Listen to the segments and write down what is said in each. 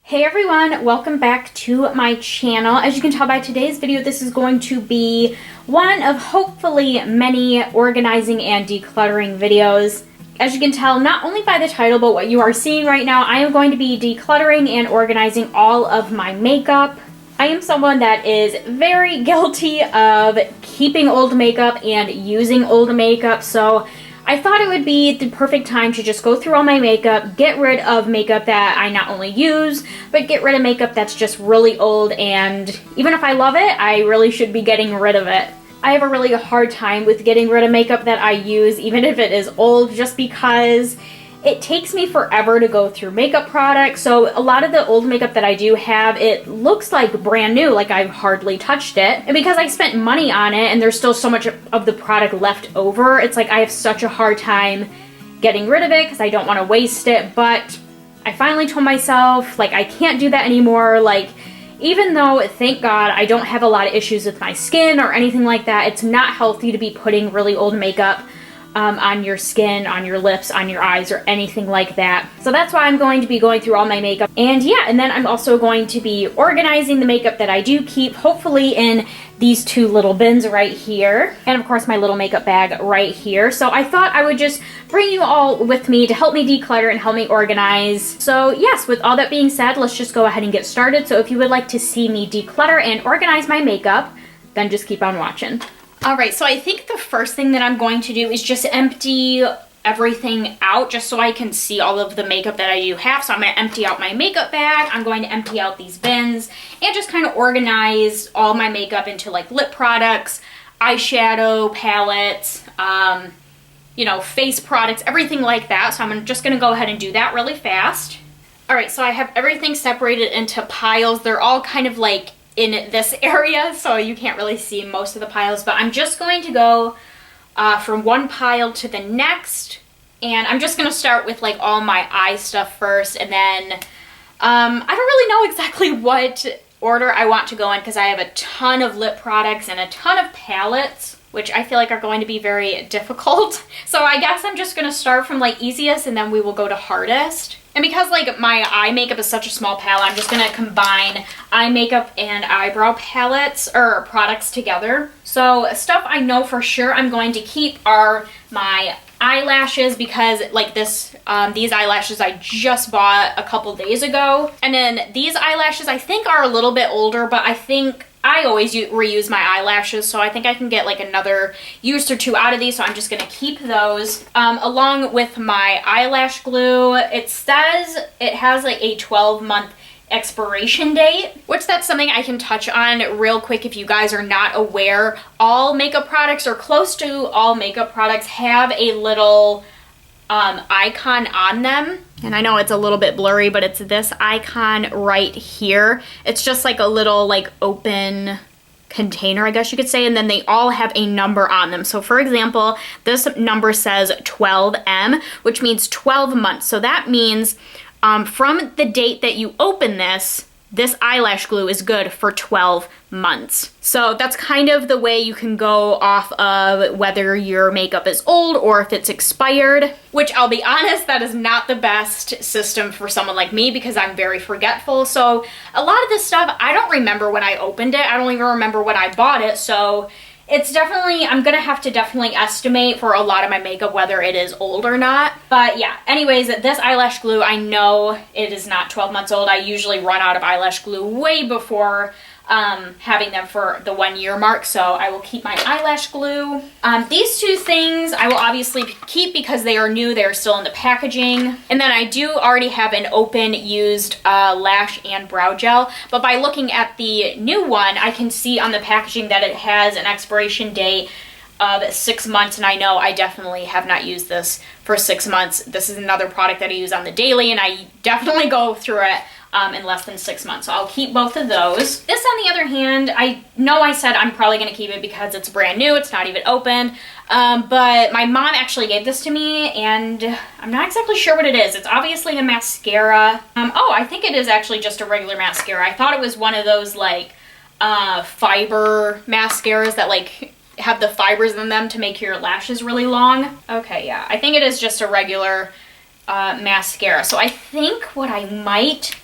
Hey everyone, welcome back to my channel. As you can tell by today's video, this is going to be one of hopefully many organizing and decluttering videos. As you can tell, not only by the title, but what you are seeing right now, I am going to be decluttering and organizing all of my makeup. I am someone that is very guilty of keeping old makeup and using old makeup, so I thought it would be the perfect time to just go through all my makeup, get rid of makeup that I not only use, but get rid of makeup that's just really old, and even if I love it, I really should be getting rid of it. I have a really hard time with getting rid of makeup that I use, even if it is old, just because it takes me forever to go through makeup products. So a lot of the old makeup that I do have, it looks like brand new, like I've hardly touched it. And because I spent money on it and there's still so much of the product left over, it's like I have such a hard time getting rid of it because I don't want to waste it. But I finally told myself, like, I can't do that anymore. Like, even though, thank God, I don't have a lot of issues with my skin or anything like that, it's not healthy to be putting really old makeup on your skin, on your lips, on your eyes, or anything like that. So that's why I'm going to be going through all my makeup. And yeah, and then I'm also going to be organizing the makeup that I do keep, hopefully in these two little bins right here. And of course my little makeup bag right here. So I thought I would just bring you all with me to help me declutter and help me organize. So yes, with all that being said, let's just go ahead and get started. So if you would like to see me declutter and organize my makeup, then just keep on watching. Alright, so I think the first thing that I'm going to do is just empty everything out just so I can see all of the makeup that I do have. So I'm going to empty out my makeup bag, I'm going to empty out these bins, and just kind of organize all my makeup into like lip products, eyeshadow, palettes, you know, face products, everything like that. So I'm just going to go ahead and do that really fast. Alright, so I have everything separated into piles. They're all kind of like in this area, so you can't really see most of the piles, but I'm just going to go from one pile to the next, and I'm just going to start with like all my eye stuff first, and then I don't really know exactly what order I want to go in because I have a ton of lip products and a ton of palettes, which I feel like are going to be very difficult. So I guess I'm just going to start from like easiest and then we will go to hardest. And because like my eye makeup is such a small palette, I'm just going to combine eye makeup and eyebrow palettes or products together. So stuff I know for sure I'm going to keep are my eyelashes, because like these eyelashes I just bought a couple days ago. And then these eyelashes I think are a little bit older, but I think I always reuse my eyelashes, so I think I can get like another use or two out of these, so I'm just going to keep those. Along with my eyelash glue, it says it has like a 12-month expiration date, which that's something I can touch on real quick if you guys are not aware. All makeup products, or close to all makeup products, have a little icon on them. And I know it's a little bit blurry, but it's this icon right here. It's just like a little like open container, I guess you could say, and then they all have a number on them. So for example, this number says 12M, which means 12 months. So that means from the date that you open this eyelash glue is good for 12 months. So that's kind of the way you can go off of whether your makeup is old or if it's expired, which I'll be honest, that is not the best system for someone like me because I'm very forgetful. So a lot of this stuff, I don't remember when I opened it. I don't even remember when I bought it. So it's definitely, I'm gonna have to definitely estimate for a lot of my makeup whether it is old or not. But yeah, anyways, this eyelash glue, I know it is not 12 months old. I usually run out of eyelash glue way before having them for the 1 year mark, so I will keep my eyelash glue. These two things I will obviously keep because they are new, they are still in the packaging. And then I do already have an open used lash and brow gel, but by looking at the new one, I can see on the packaging that it has an expiration date of 6 months, and I know I definitely have not used this for 6 months. This is another product that I use on the daily, and I definitely go through it in less than 6 months. So I'll keep both of those. This, on the other hand, I know I said I'm probably going to keep it because it's brand new, it's not even open, but my mom actually gave this to me, and I'm not exactly sure what it is. It's obviously a mascara. Oh, I think it is actually just a regular mascara. I thought it was one of those like fiber mascaras that like have the fibers in them to make your lashes really long. Okay, yeah, I think it is just a regular mascara. So I think what I might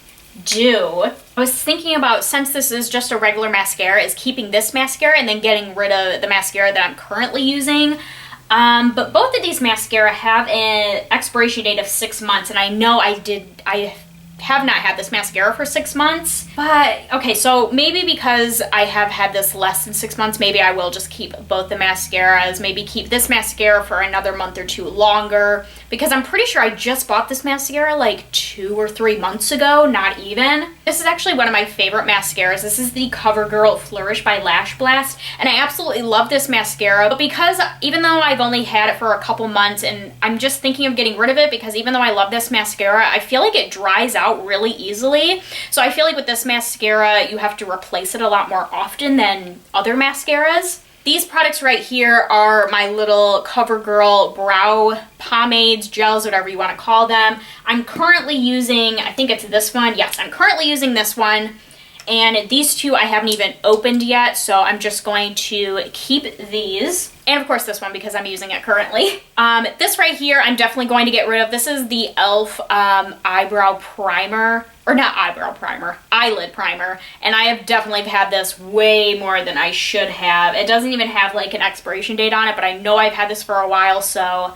do, I was thinking about, since this is just a regular mascara, is keeping this mascara and then getting rid of the mascara that I'm currently using. But both of these mascara have an expiration date of 6 months, and I know I have not had this mascara for 6 months. But okay, so maybe because I have had this less than 6 months, maybe I will just keep both the mascaras, maybe keep this mascara for another month or two longer, because I'm pretty sure I just bought this mascara like 2 or 3 months ago, not even. This is actually one of my favorite mascaras. This is the CoverGirl Flourish by Lash Blast, and I absolutely love this mascara, but because even though I've only had it for a couple months and I'm just thinking of getting rid of it, because even though I love this mascara, I feel like it dries out really easily. So I feel like with this mascara, you have to replace it a lot more often than other mascaras. These products right here are my little CoverGirl brow pomades, gels, whatever you want to call them. I'm currently using, I think it's this one. Yes, I'm currently using this one. And these two I haven't even opened yet, so I'm just going to keep these. And of course this one, because I'm using it currently. This right here I'm definitely going to get rid of. This is the e.l.f. eyebrow primer. Or not eyebrow primer, eyelid primer. And I have definitely had this way more than I should have. It doesn't even have like an expiration date on it, but I know I've had this for a while, so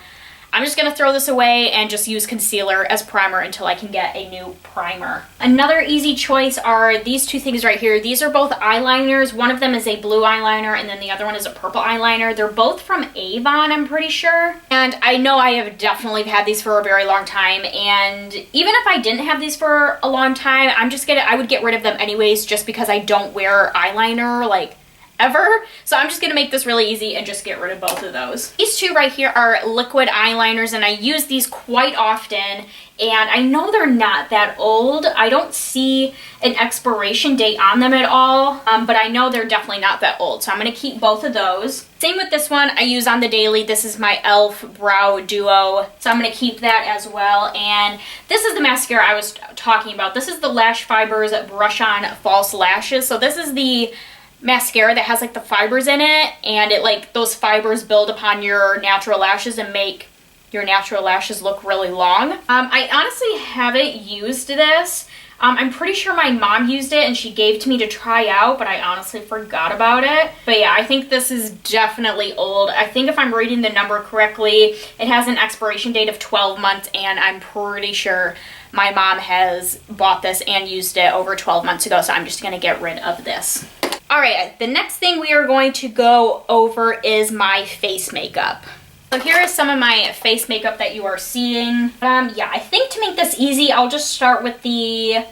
I'm just going to throw this away and just use concealer as primer until I can get a new primer. Another easy choice are these two things right here. These are both eyeliners. One of them is a blue eyeliner and then the other one is a purple eyeliner. They're both from Avon, I'm pretty sure. And I know I have definitely had these for a very long time, and even if I didn't have these for a long time, I would get rid of them anyways, just because I don't wear eyeliner like ever. So I'm just gonna make this really easy and just get rid of both of those. These two right here are liquid eyeliners, and I use these quite often, and I know they're not that old. I don't see an expiration date on them at all, but I know they're definitely not that old, so I'm gonna keep both of those. Same with this one, I use on the daily. This is my e.l.f. Brow Duo, so I'm gonna keep that as well. And this is the mascara I was talking about. This is the Lash Fibers Brush On False Lashes. So this is the mascara that has like the fibers in it, and it like those fibers build upon your natural lashes and make your natural lashes look really long. I honestly haven't used this. I'm pretty sure my mom used it and she gave it to me to try out, but I honestly forgot about it. But yeah, I think this is definitely old. I think if I'm reading the number correctly, it has an expiration date of 12 months, and I'm pretty sure my mom has bought this and used it over 12 months ago, so I'm just gonna get rid of this. All right, the next thing we are going to go over is my face makeup. So here is some of my face makeup that you are seeing. Yeah, I think to make this easy, I'll just start with the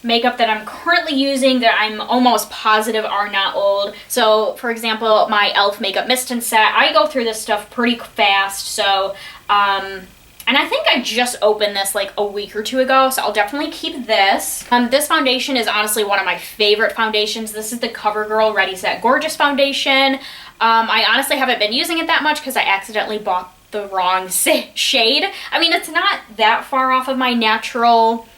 makeup that I'm currently using that I'm almost positive are not old. So for example, my e.l.f. Makeup Mist and Set, I go through this stuff pretty fast, so and I think I just opened this like a week or two ago, so I'll definitely keep this. This foundation is honestly one of my favorite foundations. This is the CoverGirl Ready Set Gorgeous foundation. I honestly haven't been using it that much because I accidentally bought the wrong shade. I mean, it's not that far off of my natural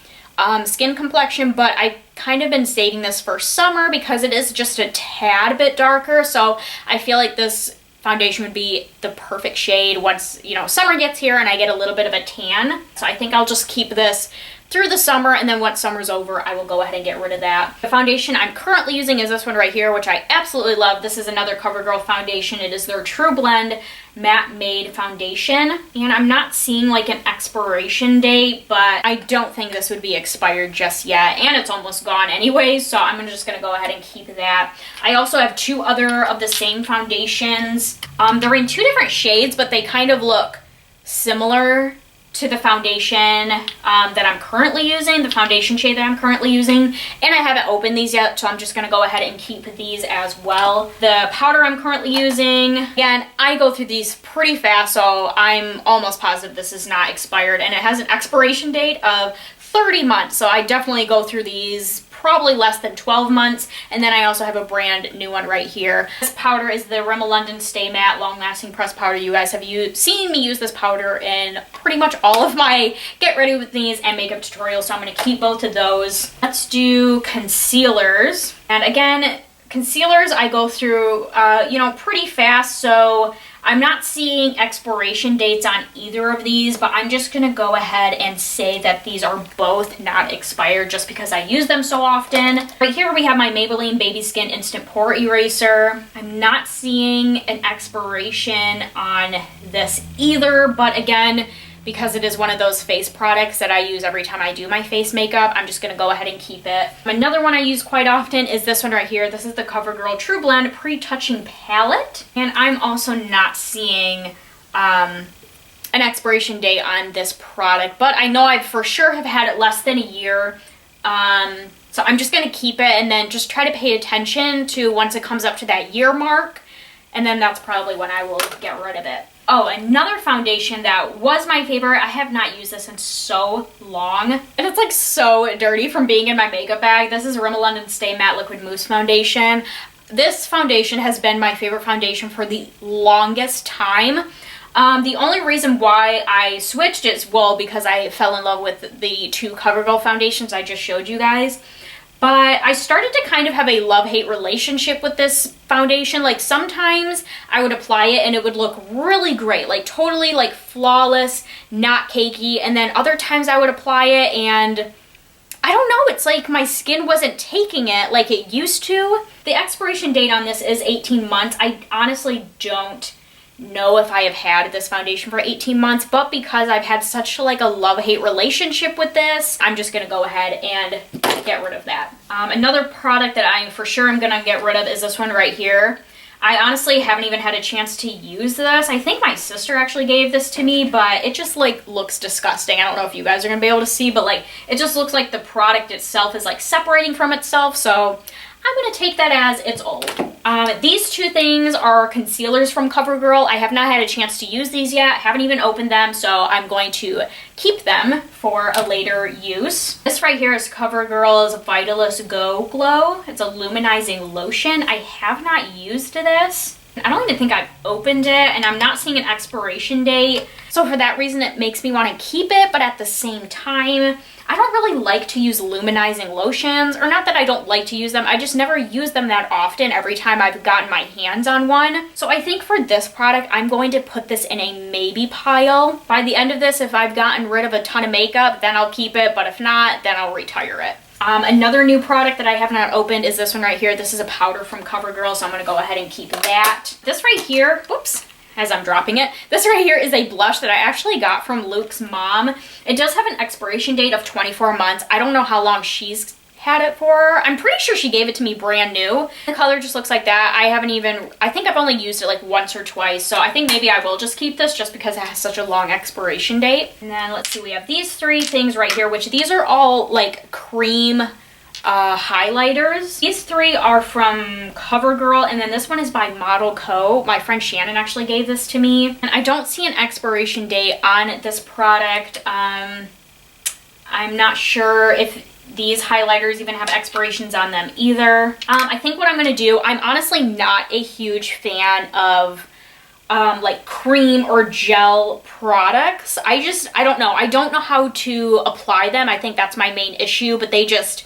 skin complexion, but I've kind of been saving this for summer because it is just a tad bit darker, so I feel like this foundation would be the perfect shade once, you know, summer gets here and I get a little bit of a tan. So I think I'll just keep this through the summer, and then once summer's over, I will go ahead and get rid of that. The foundation I'm currently using is this one right here, which I absolutely love. This is another CoverGirl foundation. It is their True Blend Matte Made Foundation, and I'm not seeing like an expiration date, but I don't think this would be expired just yet, and it's almost gone anyways, so I'm just gonna go ahead and keep that. I also have two other of the same foundations. They're in two different shades, but they kind of look similar to the foundation that I'm currently using, the foundation shade that I'm currently using, and I haven't opened these yet, so I'm just gonna go ahead and keep these as well. The powder I'm currently using, again, I go through these pretty fast, so I'm almost positive this is not expired, and it has an expiration date of 30 months, so I definitely go through these probably less than 12 months. And then I also have a brand new one right here. This powder is the Rimmel London Stay Matte Long Lasting Pressed Powder. You guys have seen me use this powder in pretty much all of my get ready with these and makeup tutorials, so I'm going to keep both of those. Let's do concealers. And again, concealers I go through, you know, pretty fast, so I'm not seeing expiration dates on either of these, but I'm just gonna go ahead and say that these are both not expired just because I use them so often. Right here we have my Maybelline Baby Skin Instant Pore Eraser. I'm not seeing an expiration on this either, but again, because it is one of those face products that I use every time I do my face makeup, I'm just gonna go ahead and keep it. Another one I use quite often is this one right here. This is the CoverGirl True Blend Pre-Touching Palette. And I'm also not seeing an expiration date on this product, but I know I for sure have had it less than a year. So I'm just gonna keep it and then just try to pay attention to once it comes up to that year mark. And then that's probably when I will get rid of it. Oh, another foundation that was my favorite. I have not used this in so long. And it's like so dirty from being in my makeup bag. This is Rimmel London Stay Matte Liquid Mousse Foundation. This foundation has been my favorite foundation for the longest time. The only reason why I switched is, well, because I fell in love with the two CoverGirl foundations I just showed you guys. But I started to kind of have a love-hate relationship with this foundation. Like sometimes I would apply it and it would look really great, like totally like flawless, not cakey. And then other times I would apply it and I don't know, it's like my skin wasn't taking it like it used to. The expiration date on this is 18 months. I honestly don't know if I have had this foundation for 18 months, but because I've had such like a love-hate relationship with this, I'm just gonna go ahead and get rid of that. Another product that I for sure am gonna get rid of is this one right here. I honestly haven't even had a chance to use this. I think my sister actually gave this to me, but it just like looks disgusting. I don't know if you guys are gonna be able to see, but like it just looks like the product itself is like separating from itself, so I'm gonna take that as it's old. These two things are concealers from CoverGirl. I have not had a chance to use these yet. Haven't even opened them, so I'm going to keep them for a later use. This right here is CoverGirl's Vitalist Go Glow. It's a luminizing lotion. I have not used this. I don't even think I've opened it, and I'm not seeing an expiration date. So for that reason, it makes me want to keep it, but at the same time, I don't really like to use luminizing lotions, or not that I don't like to use them, I just never use them that often every time I've gotten my hands on one. So I think for this product, I'm going to put this in a maybe pile. By the end of this, if I've gotten rid of a ton of makeup, then I'll keep it, but if not, then I'll retire it. Another new product that I have not opened is this one right here. This is a powder from CoverGirl, so I'm gonna go ahead and keep that. This right here, whoops, as I'm dropping it. This right here is a blush that I actually got from Luke's mom. It does have an expiration date of 24 months. I don't know how long she's had it for. I'm pretty sure she gave it to me brand new. The color just looks like that. I think I've only used it like once or twice, so I think maybe I will just keep this just because it has such a long expiration date. And then let's see, we have these three things right here, which these are all like cream highlighters. These three are from CoverGirl, and then this one is by Model Co. My friend Shannon actually gave this to me, and I don't see an expiration date on this product. I'm not sure if these highlighters even have expirations on them either. I think what I'm gonna do, I'm honestly not a huge fan of like cream or gel products. I don't know. I don't know how to apply them. I think that's my main issue, but they just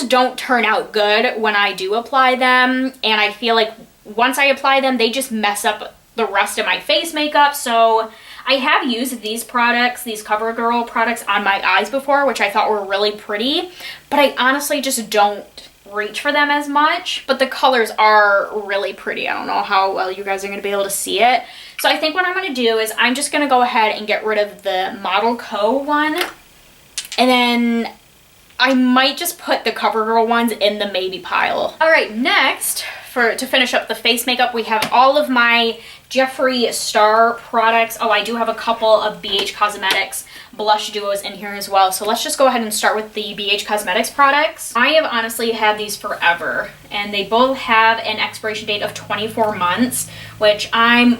don't turn out good when I do apply them, and I feel like once I apply them, they just mess up the rest of my face makeup. So I have used these products, these CoverGirl products on my eyes before, which I thought were really pretty, but I honestly just don't reach for them as much. But the colors are really pretty. I don't know how well you guys are going to be able to see it. So I think what I'm going to do is I'm just going to go ahead and get rid of the Model Co. one, and then I might just put the CoverGirl ones in the maybe pile. All right, next, to finish up the face makeup, we have all of my Jeffree Star products. Oh, I do have a couple of BH Cosmetics blush duos in here as well. So let's just go ahead and start with the BH Cosmetics products. I have honestly had these forever, and they both have an expiration date of 24 months, which I'm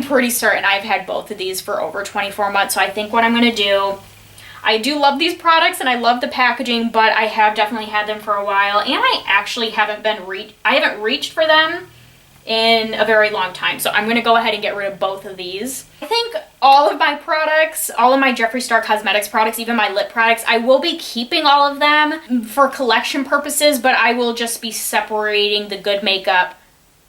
pretty certain I've had both of these for over 24 months. So I think what I'm gonna do, I do love these products and I love the packaging, but I have definitely had them for a while, and I actually haven't reached for them in a very long time. So I'm going to go ahead and get rid of both of these. I think all of my products, all of my Jeffree Star Cosmetics products, even my lip products, I will be keeping all of them for collection purposes, but I will just be separating the good makeup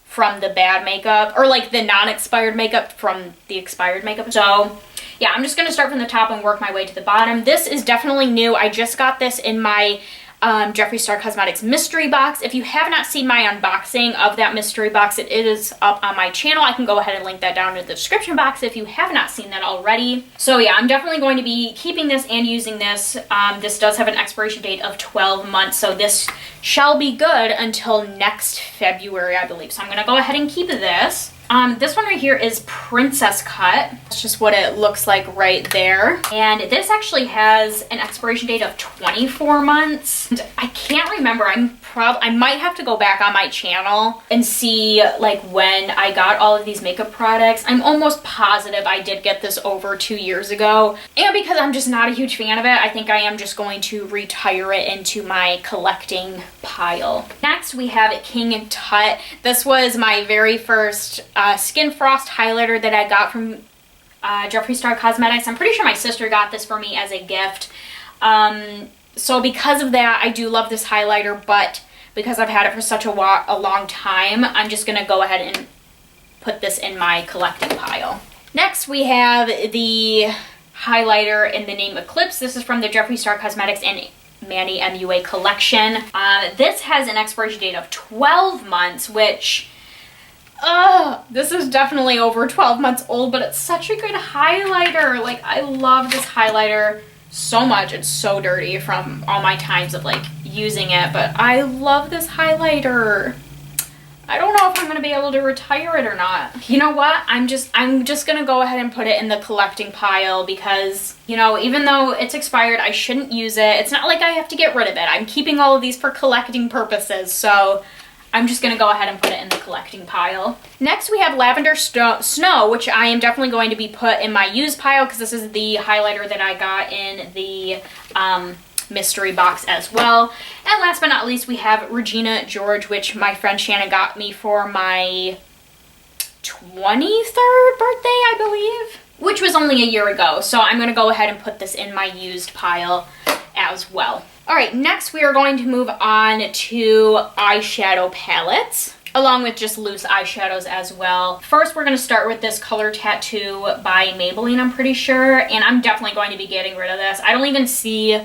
from the bad makeup, or like the non-expired makeup from the expired makeup. So yeah, I'm just gonna start from the top and work my way to the bottom. This is definitely new. I just got this in my Jeffree Star Cosmetics mystery box. If you have not seen my unboxing of that mystery box, it is up on my channel. I can go ahead and link that down in the description box if you have not seen that already. So yeah, I'm definitely going to be keeping this and using this. This does have an expiration date of 12 months, so this shall be good until next February, I believe. So I'm gonna go ahead and keep this. This one right here is Princess Cut. That's just what it looks like right there. And this actually has an expiration date of 24 months. And I can't remember. I might have to go back on my channel and see like when I got all of these makeup products. I'm almost positive I did get this over 2 years ago. And because I'm just not a huge fan of it, I think I am just going to retire it into my collecting pile. Next, we have King Tut. This was my very first Skin Frost highlighter that I got from Jeffree Star Cosmetics. I'm pretty sure my sister got this for me as a gift. So because of that, I do love this highlighter, but because I've had it for such a long time, I'm just gonna go ahead and put this in my collecting pile. Next, we have the highlighter in the name Eclipse. This is from the Jeffree Star Cosmetics and Manny MUA collection. This has an expiration date of 12 months, which this is definitely over 12 months old, but it's such a good highlighter. Like, I love this highlighter so much. It's so dirty from all my times of like using it, but I love this highlighter. I don't know if I'm gonna be able to retire it or not. You know what? I'm just gonna go ahead and put it in the collecting pile because, you know, even though it's expired, I shouldn't use it. It's not like I have to get rid of it. I'm keeping all of these for collecting purposes, so I'm just gonna go ahead and put it in the collecting pile. Next, we have Lavender Snow, which I am definitely going to be put in my used pile because this is the highlighter that I got in the mystery box as well. And last but not least, we have Regina George, which my friend Shannon got me for my 23rd birthday, I believe, which was only a year ago. So I'm gonna go ahead and put this in my used pile as well. All right, next we are going to move on to eyeshadow palettes, along with just loose eyeshadows as well. First, we're gonna start with this Color Tattoo by Maybelline, I'm pretty sure, and I'm definitely going to be getting rid of this. I don't even see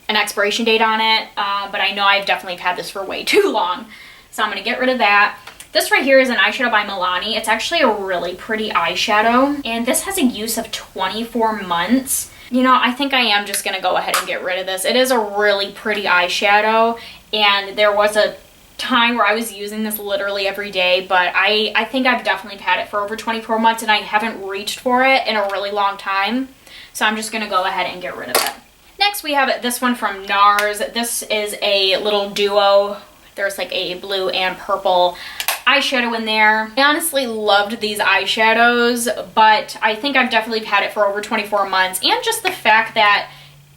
an expiration date on it, but I know I've definitely had this for way too long. So I'm gonna get rid of that. This right here is an eyeshadow by Milani. It's actually a really pretty eyeshadow, and this has a use of 24 months. You know, I think I am just gonna go ahead and get rid of this. It is a really pretty eyeshadow, and there was a time where I was using this literally every day, but I think I've definitely had it for over 24 months and I haven't reached for it in a really long time. So I'm just gonna go ahead and get rid of it. Next, we have this one from NARS. This is a little duo. There's like a blue and purple eyeshadow in there. I honestly loved these eyeshadows, but I think I've definitely had it for over 24 months. And just the fact that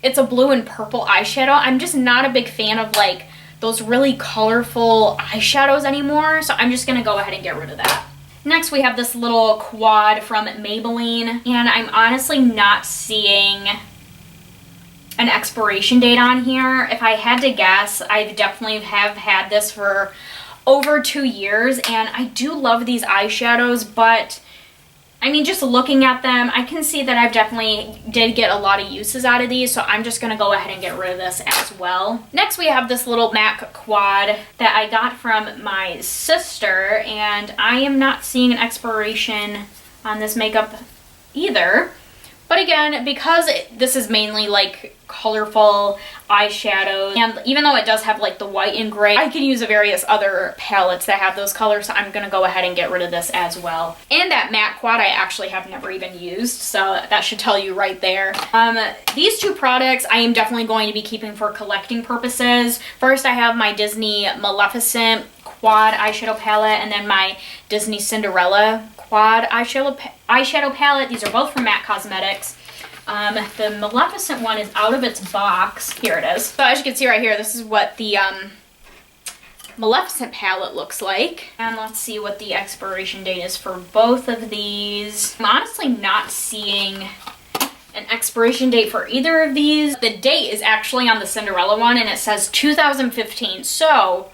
it's a blue and purple eyeshadow, I'm just not a big fan of like those really colorful eyeshadows anymore. So I'm just gonna go ahead and get rid of that. Next, we have this little quad from Maybelline, and I'm honestly not seeing an expiration date on here. If I had to guess, I definitely have had this for over 2 years, and I do love these eyeshadows, but I mean, just looking at them, I can see that I've definitely did get a lot of uses out of these, so I'm just gonna go ahead and get rid of this as well. Next, we have this little MAC quad that I got from my sister, and I am not seeing an expiration on this makeup either. But again, because this is mainly like colorful eyeshadows, and even though it does have like the white and gray, I can use various other palettes that have those colors, so I'm gonna go ahead and get rid of this as well. And that matte quad I actually have never even used, so that should tell you right there. These two products I am definitely going to be keeping for collecting purposes. First, I have my Disney Maleficent quad eyeshadow palette, and then my Disney Cinderella quad eyeshadow palette. These are both from MAC Cosmetics. The Maleficent one is out of its box. Here it is. So as you can see right here, this is what the Maleficent palette looks like. And let's see what the expiration date is for both of these. I'm honestly not seeing an expiration date for either of these. The date is actually on the Cinderella one, and it says 2015. So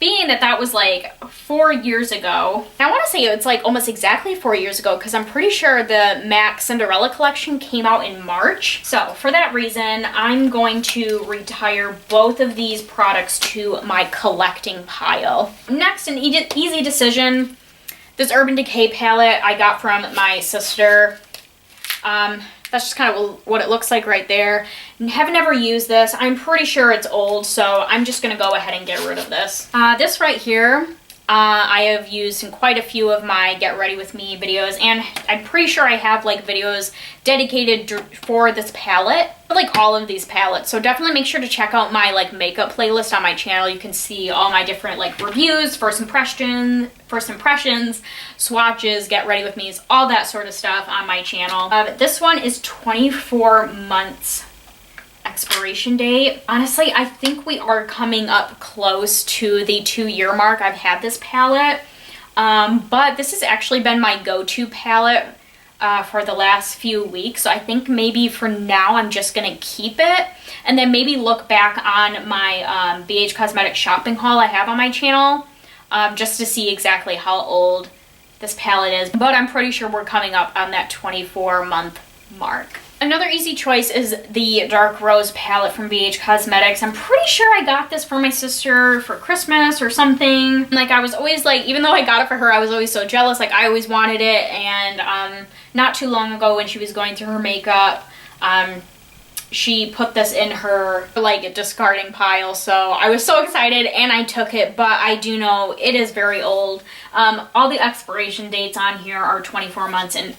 being that that was like 4 years ago, I want to say it's like almost exactly 4 years ago because I'm pretty sure the MAC Cinderella collection came out in March. So for that reason, I'm going to retire both of these products to my collecting pile. Next, an easy decision. This Urban Decay palette I got from my sister. That's just kind of what it looks like right there. Have never used this. I'm pretty sure it's old, so I'm just going to go ahead and get rid of this. This right here, I have used in quite a few of my Get Ready With Me videos, and I'm pretty sure I have like videos dedicated for this palette, like all of these palettes. So definitely make sure to check out my like makeup playlist on my channel. You can see all my different like reviews, first impressions, swatches, Get Ready With Me's, all that sort of stuff on my channel. This one is 24 months expiration date. Honestly, I think we are coming up close to the 2-year mark I've had this palette. But this has actually been my go-to palette for the last few weeks. So I think maybe for now I'm just gonna keep it and then maybe look back on my BH Cosmetics shopping haul I have on my channel just to see exactly how old this palette is. But I'm pretty sure we're coming up on that 24-month mark. Another easy choice is the Dark Rose palette from BH Cosmetics. I'm pretty sure I got this for my sister for Christmas or something. Like, I was always like, even though I got it for her, I was always so jealous. Like, I always wanted it. And not too long ago when she was going through her makeup, she put this in her like discarding pile. So I was so excited and I took it, but I do know it is very old. All the expiration dates on here are 24 months and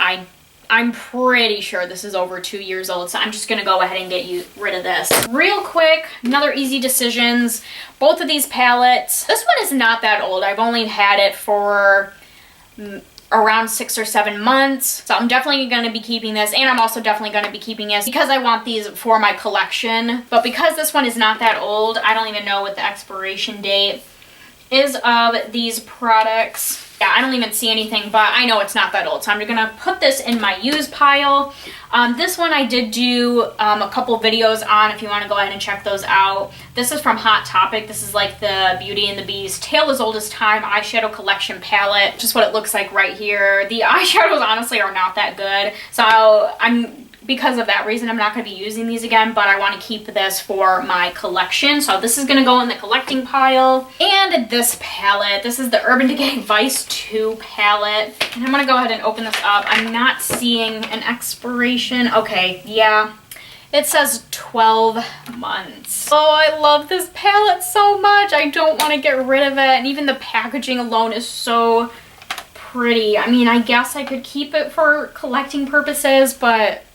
I'm pretty sure this is over 2 years old, so I'm just gonna go ahead and get rid of this. Real quick, another easy decisions. Both of these palettes, this one is not that old. I've only had it for around 6 or 7 months, so I'm definitely gonna be keeping this, and I'm also definitely gonna be keeping this because I want these for my collection. But because this one is not that old, I don't even know what the expiration date is of these products. Yeah, I don't even see anything, but I know it's not that old, so I'm gonna put this in my use pile. This one I did do a couple videos on if you want to go ahead and check those out. This is from Hot Topic. This is like the Beauty and the Beast Tale as Old as Time eyeshadow collection palette. Just what it looks like right here. The eyeshadows honestly are not that good, so because of that reason, I'm not going to be using these again, but I want to keep this for my collection. So this is going to go in the collecting pile. And this palette, this is the Urban Decay Vice 2 palette. And I'm going to go ahead and open this up. I'm not seeing an expiration. Okay, yeah. It says 12 months. Oh, I love this palette so much. I don't want to get rid of it. And even the packaging alone is so pretty. I mean, I guess I could keep it for collecting purposes, but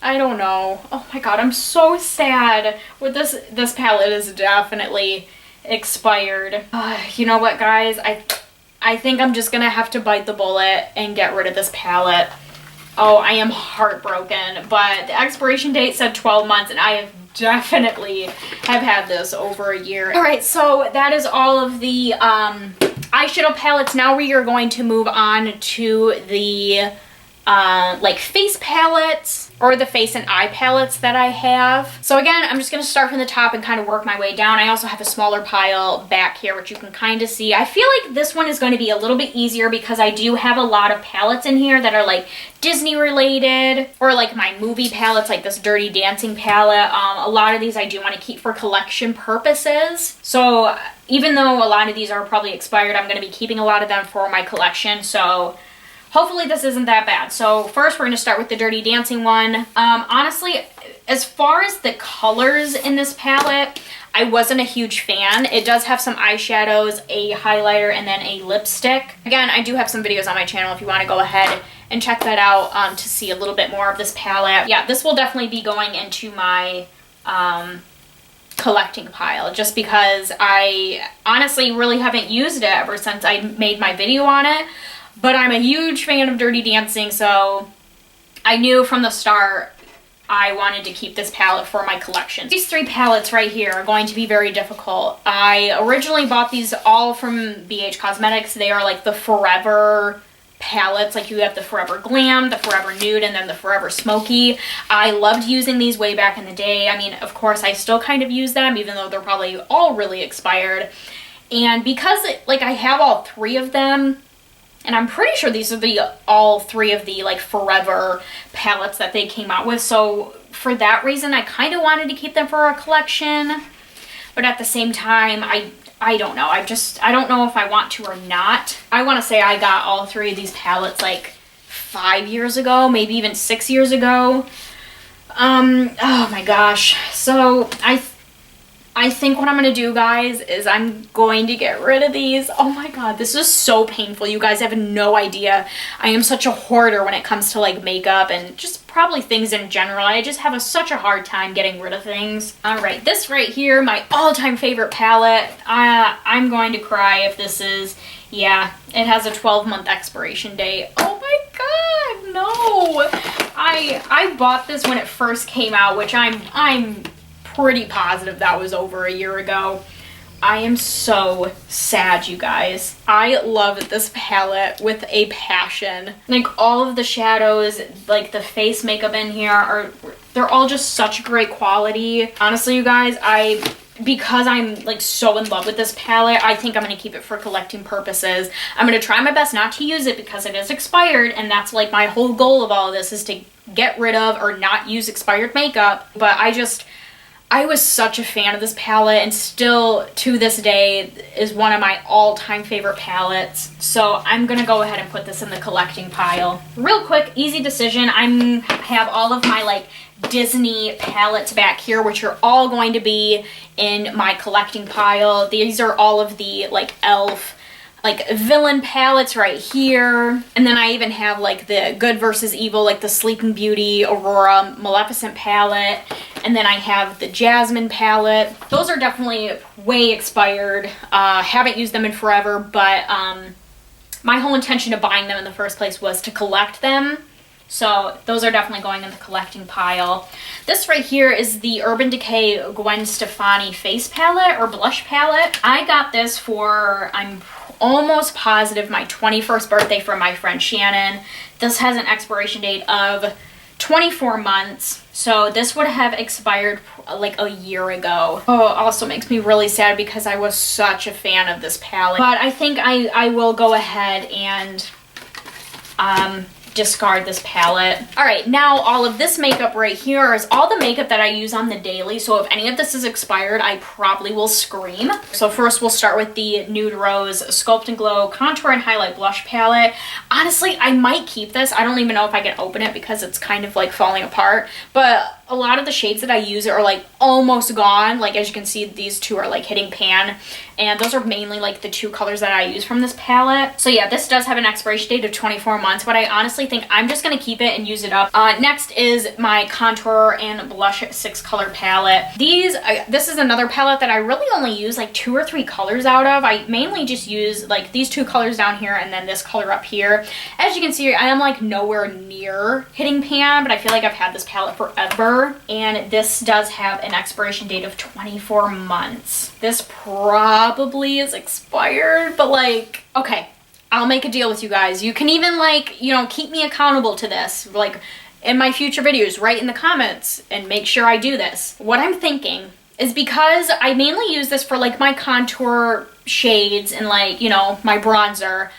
I don't know. Oh my god, I'm so sad. With this palette is definitely expired. You know what, guys? I think I'm just gonna have to bite the bullet and get rid of this palette. Oh, I am heartbroken. But the expiration date said 12 months, and I have definitely have had this over a year. Alright, so that is all of the eyeshadow palettes. Now we are going to move on to the like face palettes or the face and eye palettes that I have. So again, I'm just going to start from the top and kind of work my way down. I also have a smaller pile back here, which you can kind of see. I feel like this one is going to be a little bit easier because I do have a lot of palettes in here that are like Disney related or like my movie palettes, like this Dirty Dancing palette. A lot of these I do want to keep for collection purposes. So even though a lot of these are probably expired, I'm going to be keeping a lot of them for my collection. So hopefully this isn't that bad. So first we're going to start with the Dirty Dancing one. Honestly, as far as the colors in this palette, I wasn't a huge fan. It does have some eyeshadows, a highlighter, and then a lipstick. Again, I do have some videos on my channel if you want to go ahead and check that out to see a little bit more of this palette. Yeah, this will definitely be going into my collecting pile just because I honestly really haven't used it ever since I made my video on it. But I'm a huge fan of Dirty Dancing, so I knew from the start I wanted to keep this palette for my collection. These 3 palettes right here are going to be very difficult. I originally bought these all from BH Cosmetics. They are like the Forever palettes. Like you have the Forever Glam, the Forever Nude, and then the Forever Smoky. I loved using these way back in the day. I mean, of course, I still kind of use them, even though they're probably all really expired. And because like I have all 3 of them, and I'm pretty sure these are all 3 of the like Forever palettes that they came out with. So for that reason, I kind of wanted to keep them for a collection. But at the same time, I don't know. I don't know if I want to or not. I want to say I got all 3 of these palettes like 5 years ago, maybe even 6 years ago. Oh my gosh. So I think what I'm going to do, guys, is I'm going to get rid of these. Oh my god, this is so painful. You guys have no idea. I am such a hoarder when it comes to like makeup and just probably things in general. I just have such a hard time getting rid of things. Alright, this right here, my all-time favorite palette. I'm going to cry if this is, yeah, it has a 12-month expiration date. Oh my god, no. I bought this when it first came out, which I'm pretty positive that was over a year ago. I am so sad, you guys. I love this palette with a passion. Like all of the shadows, like the face makeup in here they're all just such great quality. Honestly, you guys, because I'm like so in love with this palette, I think I'm going to keep it for collecting purposes. I'm going to try my best not to use it because it is expired, and that's like my whole goal of all of this is to get rid of or not use expired makeup. But I was such a fan of this palette, and still to this day is one of my all-time favorite palettes. So I'm gonna go ahead and put this in the collecting pile. Real quick, easy decision. I have all of my like Disney palettes back here, which are all going to be in my collecting pile. These are all of the like elf, like villain palettes right here. And then I even have like the Good versus Evil, like the Sleeping Beauty, Aurora, Maleficent palette. And then I have the Jasmine palette. Those are definitely way expired. Haven't used them in forever, but my whole intention of buying them in the first place was to collect them. So those are definitely going in the collecting pile. This right here is the Urban Decay Gwen Stefani face palette or blush palette. I got this for, I'm almost positive, my 21st birthday from my friend Shannon. This has an expiration date of 24 months. So this would have expired like a year ago. Oh, also makes me really sad because I was such a fan of this palette. But I think I will go ahead and discard this palette. All right, now all of this makeup right here is all the makeup that I use on the daily. So if any of this is expired, I probably will scream. So first we'll start with the Nude Rose Sculpt and Glow Contour and Highlight Blush Palette. Honestly, I might keep this. I don't even know if I can open it because it's kind of like falling apart. But a lot of the shades that I use are like almost gone. Like as you can see, these two are like hitting pan. And those are mainly like the 2 colors that I use from this palette. So yeah, this does have an expiration date of 24 months, but I honestly think I'm just gonna keep it and use it up. Next is my Contour and Blush 6 color palette. This is another palette that I really only use like 2 or 3 colors out of. I mainly just use like these 2 colors down here and then this color up here. As you can see, I am like nowhere near hitting pan, but I feel like I've had this palette forever. And this does have an expiration date of 24 months. This probably is expired, but like, okay, I'll make a deal with you guys. You can even like, you know, keep me accountable to this, like in my future videos, write in the comments and make sure I do this. What I'm thinking is, because I mainly use this for like my contour shades and like, you know, my bronzer,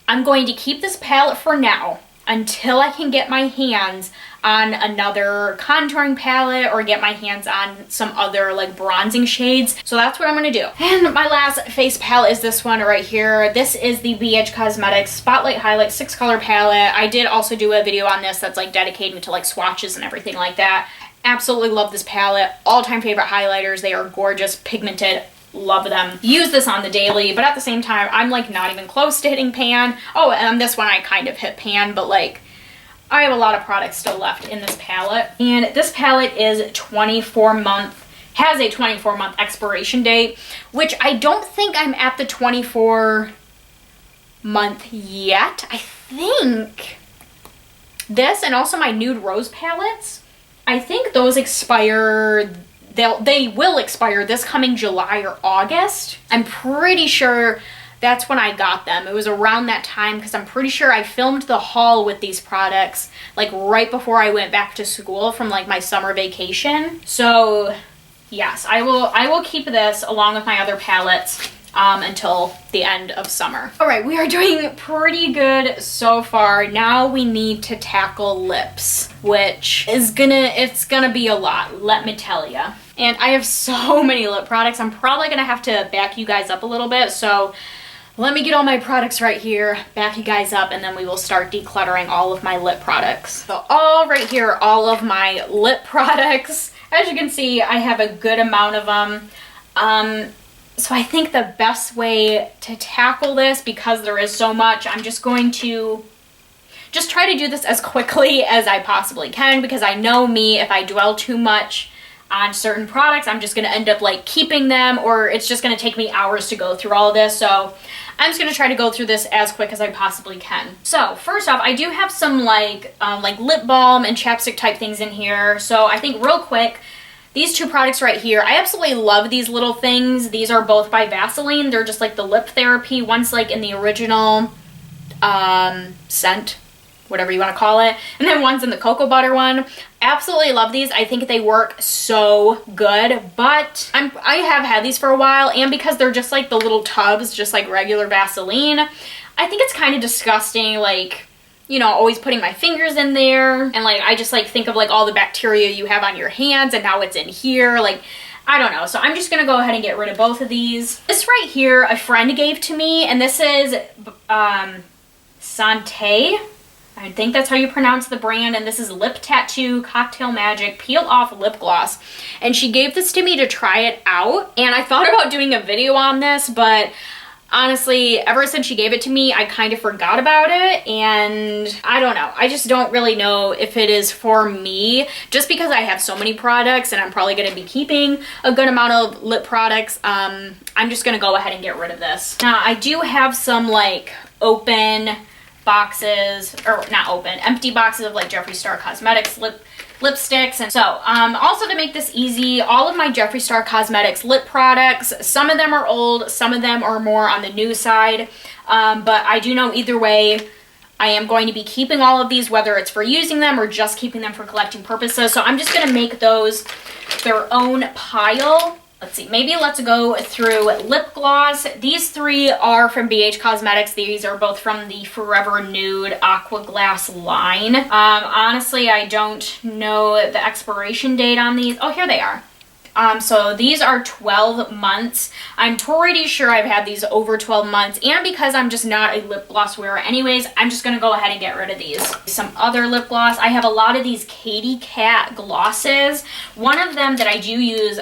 I'm going to keep this palette for now until I can get my hands on another contouring palette or get my hands on some other like bronzing shades. So that's what I'm gonna do. And my last face palette is this one right here. This is the BH Cosmetics Spotlight Highlight 6 color palette. I did also do a video on this that's like dedicated to like swatches and everything like that. Absolutely love this palette. All-time favorite highlighters. They are gorgeous, pigmented. Love them. Use this on the daily, but at the same time, I'm like not even close to hitting pan. Oh, and on this one I kind of hit pan, but like I have a lot of products still left in this palette. And this palette is has a 24-month expiration date, which I don't think I'm at the 24-month yet. I think this and also my Nude Rose palettes, I think those expire, they will expire this coming July or August. I'm pretty sure that's when I got them. It was around that time because I'm pretty sure I filmed the haul with these products like right before I went back to school from like my summer vacation. So yes, I will keep this along with my other palettes until the end of summer. All right, we are doing pretty good so far. Now we need to tackle lips, which is it's gonna be a lot, let me tell you. And I have so many lip products. I'm probably gonna have to back you guys up a little bit. So let me get all my products right here, back you guys up, and then we will start decluttering all of my lip products. So all right here, all of my lip products. As you can see, I have a good amount of them. So I think the best way to tackle this, because there is so much, I'm just going to just try to do this as quickly as I possibly can, because I know me, if I dwell too much on certain products, I'm just going to end up like keeping them, or it's just going to take me hours to go through all of this. So I'm just going to try to go through this as quick as I possibly can. So first off, I do have some like lip balm and chapstick type things in here. So I think real quick, these two products right here, I absolutely love these little things. These are both by Vaseline. They're just like the lip therapy. One's like in the original scent, whatever you want to call it. And then one's in the cocoa butter one. Absolutely love these. I think they work so good, but I have had these for a while, and because they're just like the little tubs, just like regular Vaseline, I think it's kind of disgusting, like, you know, always putting my fingers in there, and like I just like think of like all the bacteria you have on your hands, and now it's in here, like I don't know. So I'm just gonna go ahead and get rid of both of these. This right here a friend gave to me, and this is Santé, I think that's how you pronounce the brand, and this is Lip Tattoo Cocktail Magic Peel Off Lip Gloss, and she gave this to me to try it out, and I thought about doing a video on this, but honestly, ever since she gave it to me, I kind of forgot about it, and I don't know. I just don't really know if it is for me, just because I have so many products and I'm probably going to be keeping a good amount of lip products. I'm just going to go ahead and get rid of this. Now, I do have some like open boxes, or not open, empty boxes of like Jeffree Star Cosmetics lipsticks. And so also to make this easy, all of my Jeffree Star Cosmetics lip products, some of them are old, some of them are more on the new side, but I do know either way I am going to be keeping all of these, whether it's for using them or just keeping them for collecting purposes. So I'm just going to make those their own pile. Let's see, maybe let's go through lip gloss. These three are from BH Cosmetics. These are both from the Forever Nude Aqua Glass line. Honestly, I don't know the expiration date on these. Oh, here they are. So these are 12 months. I'm pretty sure I've had these over 12 months, and because I'm just not a lip gloss wearer anyways, I'm just gonna go ahead and get rid of these. Some other lip gloss. I have a lot of these Katy Kat glosses. One of them that I do use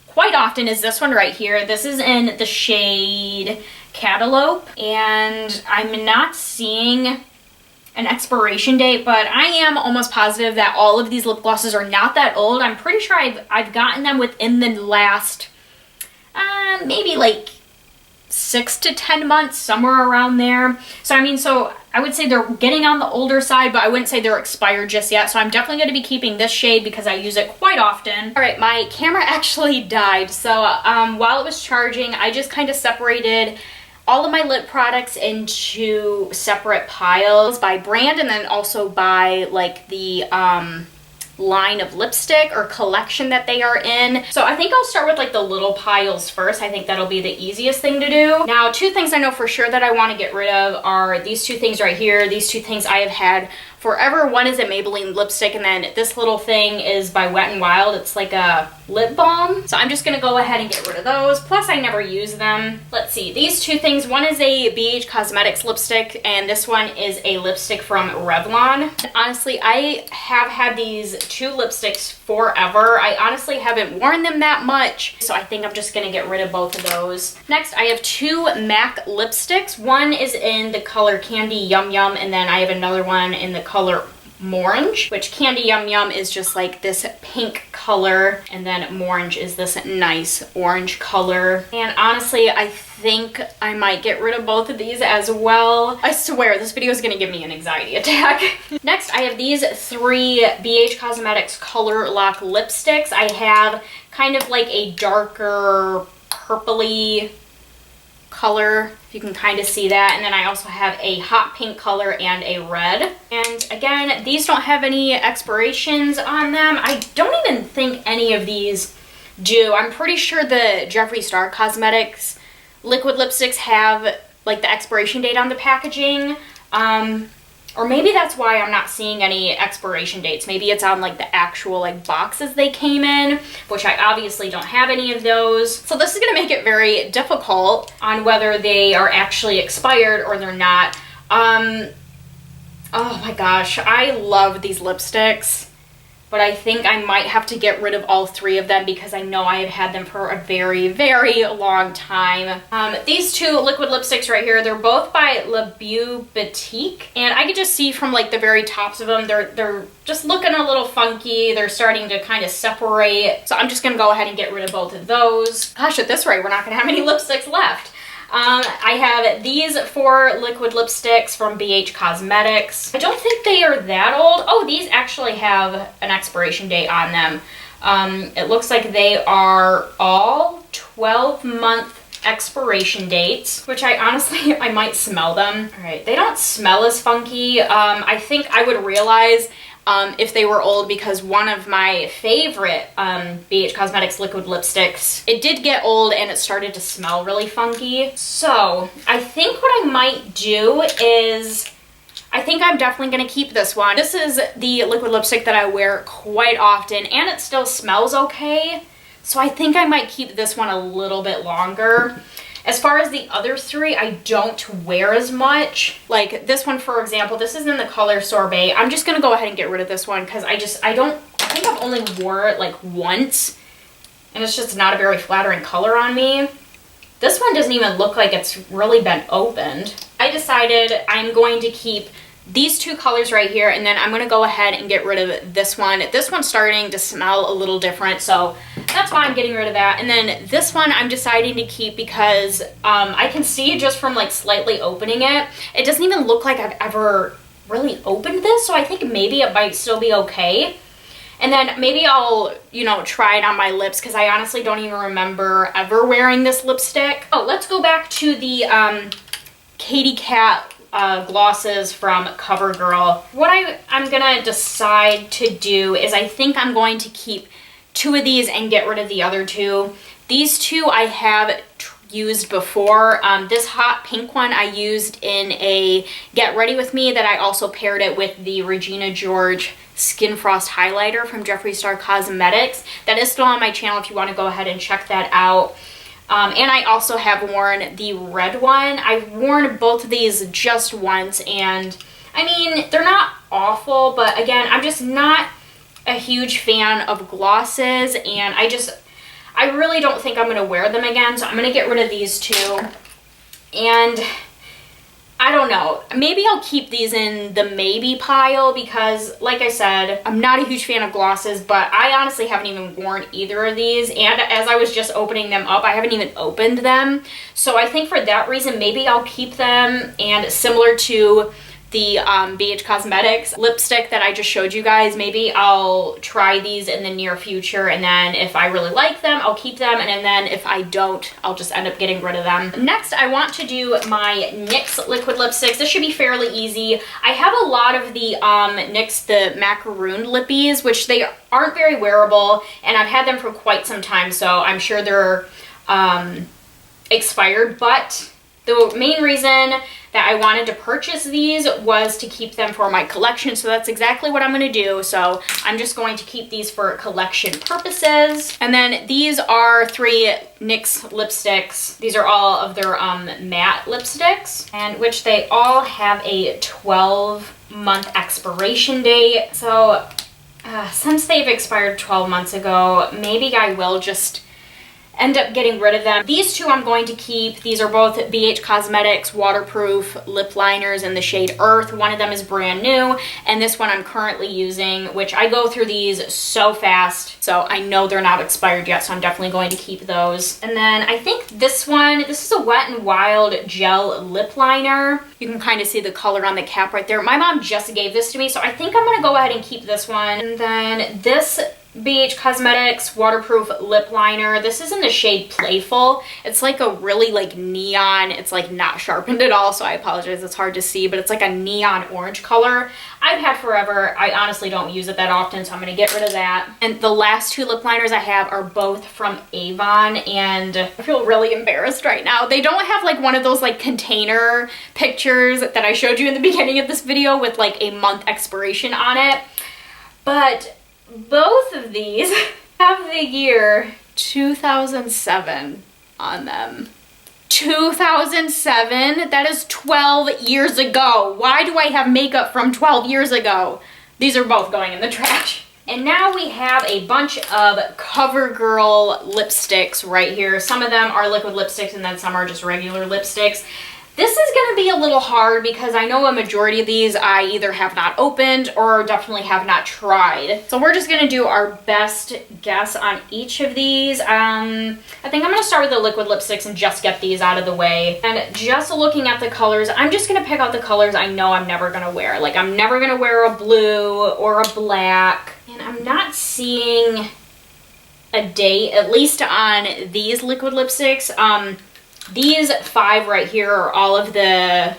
quite often is this one right here. This is in the shade Cantaloupe, and I'm not seeing an expiration date, but I am almost positive that all of these lip glosses are not that old. I'm pretty sure I've gotten them within the last maybe like 6 to 10 months, somewhere around there. So I mean, so I would say they're getting on the older side, but I wouldn't say they're expired just yet. So I'm definitely going to be keeping this shade because I use it quite often. All right, my camera actually died. So while it was charging, I just kind of separated all of my lip products into separate piles by brand, and then also by like the line of lipstick or collection that they are in. So I think I'll start with like the little piles first. I think that'll be the easiest thing to do. Now, two things I know for sure that I want to get rid of are these two things right here. These two things I have had forever. One is a Maybelline lipstick, and then this little thing is by Wet n Wild. It's like a lip balm. So I'm just gonna go ahead and get rid of those. Plus I never use them. Let's see, these two things. One is a BH Cosmetics lipstick, and this one is a lipstick from Revlon. Honestly, I have had these two lipsticks forever. I honestly haven't worn them that much, so I think I'm just gonna get rid of both of those. Next, I have two MAC lipsticks. One is in the color Candy Yum Yum, and then I have another one in the color Morange, which Candy Yum Yum is just like this pink color, and then Morange is this nice orange color. And honestly, I think I might get rid of both of these as well. I swear this video is gonna give me an anxiety attack. Next, I have these three BH Cosmetics Color Lock lipsticks. I have kind of like a darker purpley color, if you can kind of see that, and then I also have a hot pink color and a red. And again, these don't have any expirations on them. I don't even think any of these do. I'm pretty sure the Jeffree Star Cosmetics liquid lipsticks have like the expiration date on the packaging. Or maybe that's why I'm not seeing any expiration dates. Maybe it's on like the actual like boxes they came in, which I obviously don't have any of those. So this is gonna make it very difficult on whether they are actually expired or they're not. Oh my gosh, I love these lipsticks, but I think I might have to get rid of all 3 of them because I know I have had them for a very, very long time. These 2 liquid lipsticks right here, they're both by Le Beau Boutique, and I can just see from like the very tops of them, they're just looking a little funky. They're starting to kind of separate. So I'm just gonna go ahead and get rid of both of those. Gosh, at this rate, we're not gonna have any lipsticks left. I have these 4 liquid lipsticks from BH Cosmetics. I don't think they are that old. Oh, these actually have an expiration date on them. It looks like they are all 12-month expiration dates, which I honestly, I might smell them. All right, they don't smell as funky. I think I would realize if they were old because one of my favorite BH Cosmetics liquid lipsticks, it did get old and it started to smell really funky. So I think what I might do is, I think I'm definitely gonna keep this one. This is the liquid lipstick that I wear quite often and it still smells okay. So I think I might keep this one a little bit longer. As far as the other 3, I don't wear as much. Like this one, for example, this is in the color Sorbet. I'm just gonna go ahead and get rid of this one because I think I've only wore it like once and it's just not a very flattering color on me. This one doesn't even look like it's really been opened. I decided I'm going to keep these 2 colors right here, and then I'm gonna go ahead and get rid of this one. This one's starting to smell a little different, so that's why I'm getting rid of that. And then this one I'm deciding to keep because I can see just from like slightly opening it, it doesn't even look like I've ever really opened this, so I think maybe it might still be okay. And then maybe I'll, you know, try it on my lips because I honestly don't even remember ever wearing this lipstick. Oh, let's go back to the Katy Kat glosses from CoverGirl. What I'm gonna decide to do is I think I'm going to keep 2 of these and get rid of the other 2. These 2 I have used before. This hot pink one I used in a Get Ready With Me that I also paired it with the Regina George Skin Frost highlighter from Jeffree Star Cosmetics. That is still on my channel if you want to go ahead and check that out. And I also have worn the red one. I've worn both of these just once, and I mean, they're not awful, but again, I'm just not a huge fan of glosses, and I really don't think I'm gonna wear them again, so I'm gonna get rid of these 2. And I don't know, maybe I'll keep these in the maybe pile because, like I said, I'm not a huge fan of glosses, but I honestly haven't even worn either of these, and as I was just opening them up, I haven't even opened them. So I think for that reason, maybe I'll keep them, and similar to the BH Cosmetics lipstick that I just showed you guys, maybe I'll try these in the near future, and then if I really like them, I'll keep them, and then if I don't, I'll just end up getting rid of them. Next, I want to do my NYX liquid lipsticks. This should be fairly easy. I have a lot of the NYX, the macaroon lippies, which they aren't very wearable, and I've had them for quite some time, so I'm sure they're expired, but the main reason that I wanted to purchase these was to keep them for my collection, so that's exactly what I'm going to do. So I'm just going to keep these for collection purposes. And then these are 3 NYX lipsticks. These are all of their matte lipsticks, and which they all have a 12-month expiration date. So since they've expired 12 months ago, maybe I will just end up getting rid of them. These 2 I'm going to keep. These are both BH Cosmetics waterproof lip liners in the shade Earth. One of them is brand new, and this one I'm currently using, which I go through these so fast, so I know they're not expired yet, so I'm definitely going to keep those. And then I think this one, this is a Wet n Wild gel lip liner. You can kind of see the color on the cap right there. My mom just gave this to me, so I think I'm gonna go ahead and keep this one. And then this BH Cosmetics waterproof lip liner. This is in the shade Playful. It's like a really like neon, it's like not sharpened at all, so I apologize, it's hard to see, but it's like a neon orange color. I've had forever. I honestly don't use it that often, so I'm gonna get rid of that. And the last two lip liners I have are both from Avon, and I feel really embarrassed right now. They don't have like one of those like container pictures that I showed you in the beginning of this video with like a month expiration on it, but both of these have the year 2007 on them. 2007? That is 12 years ago. Why do I have makeup from 12 years ago? These are both going in the trash. And now we have a bunch of CoverGirl lipsticks right here. Some of them are liquid lipsticks and then some are just regular lipsticks. This is going to be a little hard because I know a majority of these I either have not opened or definitely have not tried. So we're just going to do our best guess on each of these. I think I'm going to start with the liquid lipsticks and just get these out of the way. And just looking at the colors, I'm just going to pick out the colors I know I'm never going to wear. Like I'm never going to wear a blue or a black. And I'm not seeing a date, at least on these liquid lipsticks. These 5 right here are all of the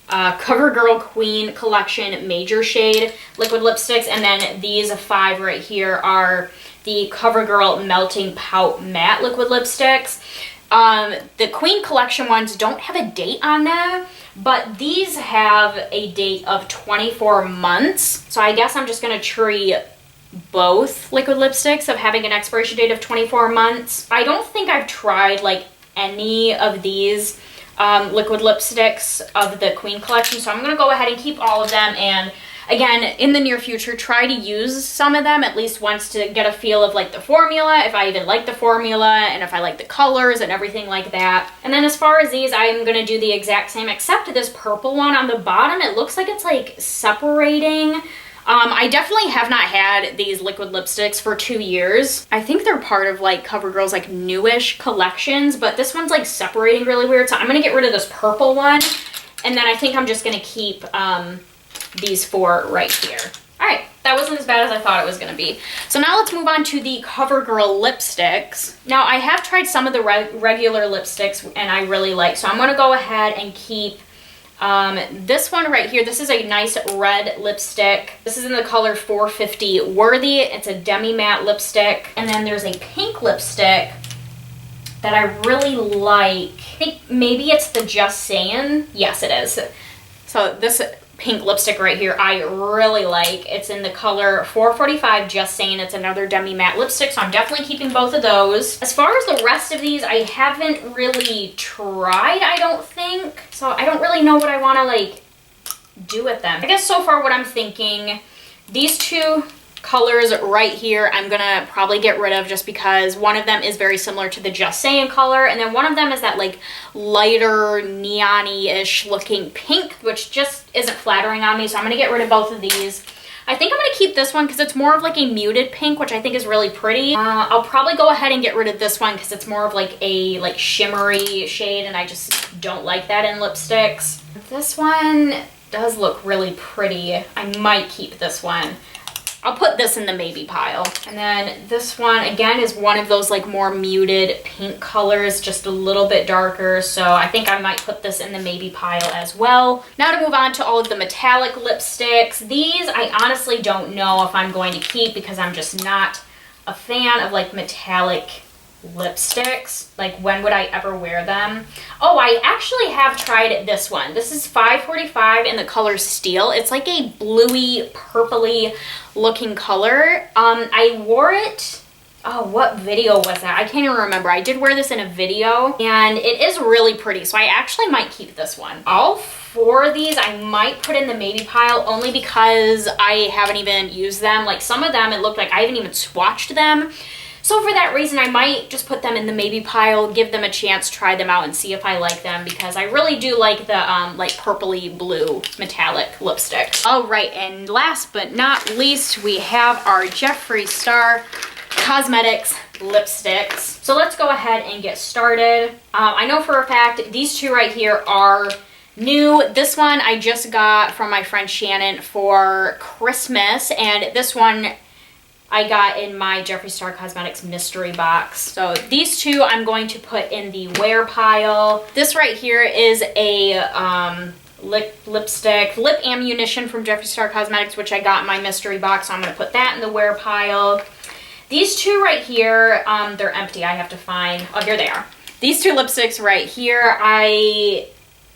CoverGirl Queen Collection Major Shade liquid lipsticks, and then these 5 right here are the CoverGirl Melting Pout Matte liquid lipsticks. The Queen Collection ones don't have a date on them, but these have a date of 24 months. So I guess I'm just going to treat both liquid lipsticks of having an expiration date of 24 months. I don't think I've tried like any of these liquid lipsticks of the Queen Collection, so I'm going to go ahead and keep all of them, and again, in the near future, try to use some of them at least once to get a feel of like the formula, if I even like the formula, and if I like the colors and everything like that. And then as far as these, I'm going to do the exact same, except this purple one on the bottom, it looks like it's like separating. I definitely have not had these liquid lipsticks for 2 years. I think they're part of like CoverGirl's like newish collections, but this one's like separating really weird. So I'm gonna get rid of this purple one. And then I think I'm just gonna keep these 4 right here. All right, that wasn't as bad as I thought it was gonna be. So now let's move on to the CoverGirl lipsticks. Now I have tried some of the regular lipsticks and I really like, so I'm gonna go ahead and keep this one right here. This is a nice red lipstick. This is in the color 450 Worthy. It's a demi matte lipstick. And then there's a pink lipstick that I really like. I think maybe it's the Just Saying. Yes, it is. So this pink lipstick right here I really like. It's in the color 445 Just Saying. It's another demi matte lipstick, so I'm definitely keeping both of those. As far as the rest of these, I haven't really tried, I don't think. So I don't really know what I want to like do with them. I guess so far what I'm thinking, these 2 colors right here I'm gonna probably get rid of just because one of them is very similar to the Just Saying color, and then one of them is that like lighter neon-y-ish looking pink, which just isn't flattering on me, so I'm gonna get rid of both of these. I think I'm gonna keep this one because it's more of like a muted pink, which I think is really pretty. I'll probably go ahead and get rid of this one because it's more of like a like shimmery shade, and I just don't like that in lipsticks. This one does look really pretty. I might keep this one. I'll put this in the maybe pile. And then this one, again, is one of those like more muted pink colors, just a little bit darker. So I think I might put this in the maybe pile as well. Now to move on to all of the metallic lipsticks. These I honestly don't know if I'm going to keep because I'm just not a fan of like metallic lipsticks. Like when would I ever wear them? Oh, I actually have tried this one. This is 545 in the color Steel. It's like a bluey purpley looking color. I wore it, oh, what video was that? I can't even remember. I did wear this in a video and it is really pretty, so I actually might keep this one. All 4 of these I might put in the maybe pile only because I haven't even used them. Like some of them it looked like I haven't even swatched them. So for that reason, I might just put them in the maybe pile, give them a chance, try them out, and see if I like them, because I really do like the like purpley blue metallic lipstick. All right, and last but not least, we have our Jeffree Star Cosmetics lipsticks. So let's go ahead and get started. I know for a fact these 2 right here are new. This one I just got from my friend Shannon for Christmas, and this one I got in my Jeffree Star Cosmetics mystery box. So these two I'm going to put in the wear pile. This right here is a lip ammunition from Jeffree Star Cosmetics, which I got in my mystery box, so I'm going to put that in the wear pile. These two right here, they're empty. I have to find, oh, here they are. These two lipsticks right here, I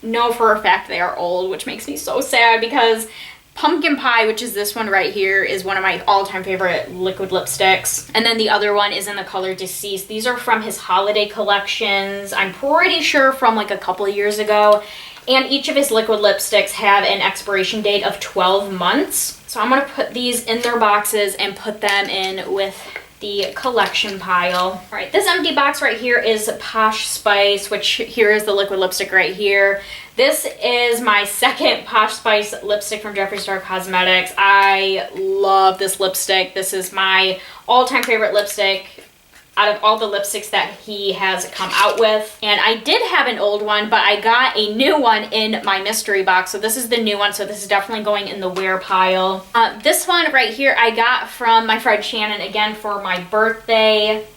know for a fact they are old, which makes me so sad because Pumpkin Pie, which is this one right here, is one of my all-time favorite liquid lipsticks. And then the other one is in the color Deceased. These are from his holiday collections. I'm pretty sure from like a couple of years ago. And each of his liquid lipsticks have an expiration date of 12 months. So I'm gonna put these in their boxes and put them in with the collection pile. All right, this empty box right here is Posh Spice, which here is the liquid lipstick right here. This is my second Posh Spice lipstick from Jeffree Star Cosmetics. I love this lipstick. This is my all-time favorite lipstick out of all the lipsticks that he has come out with. And I did have an old one, but I got a new one in my mystery box. So this is the new one, so this is definitely going in the wear pile. This one right here I got from my friend Shannon, again, for my birthday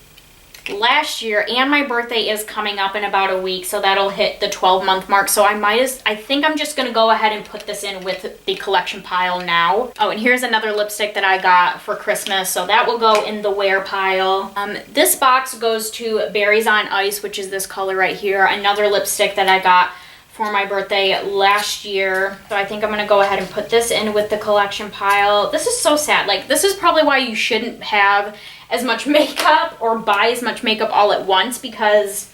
last year, and my birthday is coming up in about a week, so that'll hit the 12-month mark. So I think I'm just gonna go ahead and put this in with the collection pile now. Oh, and here's another lipstick that I got for Christmas, so that will go in the wear pile. This box goes to Berries on Ice, which is this color right here, another lipstick that I got for my birthday last year. So I think I'm gonna go ahead and put this in with the collection pile. This is so sad. Like, this is probably why you shouldn't have as much makeup or buy as much makeup all at once, because